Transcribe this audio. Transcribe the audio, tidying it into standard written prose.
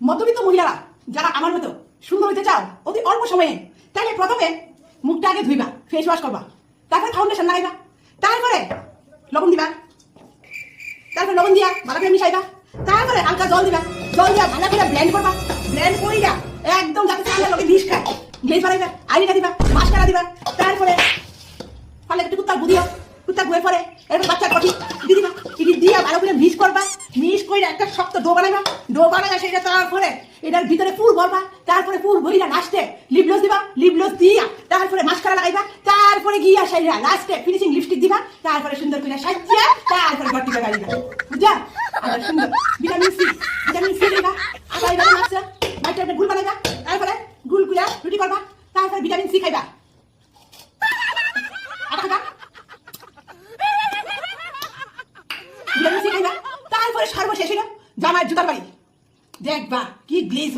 মধ্যবিত্ত মহিলারা যারা আমার মতো সুন্দর হইতে চাও অতি অল্প সময়ে, তাহলে প্রথমে মুখটা আগে ধুইবা, ফেস ওয়াশ করবা, তারপরে ফাউন্ডেশন লাগাইবা, তারপরে লবণ দিবা, তারপরে লবণ দিয়া ভালো করে মিশাইবা, তারপরে হালকা জল দিবা, জল দিয়া ভালো করে ব্লেন্ড করবা, ব্লেন্ড করিয়া একদম যাতে চালের লগে মিশ খায় গ্লেজ বানাইবা, আইলিনা দিবা, মাস্কারা দিবা, তারপরে ফালে একটু কুত্তার বুদিও, কুত্তার গুয়ের পরে এরপর বাচ্চার কফি দিয়ে দিবা, এটি দিয়া ভালো করে মিক্স করবা, মিক্স করে একটা শক্ত ডো বানাইবা, ডো বানাইবা সেটা তারপরে এটার ভিতরে ফুল ভরবা, তারপরে ফুল ভরিয়া লাস্টে লিপ গ্লস দিবা, লিপ গ্লস দিয়া তারপরে মাস্কারা লাগাইবা, তারপরে গিয়া সাইরা লাস্টে ফিনিশিং লিপস্টিক দিবা, তারপরে সুন্দর করে সাজিয়া তারপরে গটি লাগাই দিবা, বুঝা? আর সুন্দর ভিটামিন সি দিবা, আবার এবারে মাছটা মাছটা গুল বানাইবা, তারপরে গুল গুলা রুটি করবা, তারপরে ভিটামিন সি খাইবা, তারপরে সর্বশেষ জামার জুতার বাড়ি দেখবা কি গ্লেজ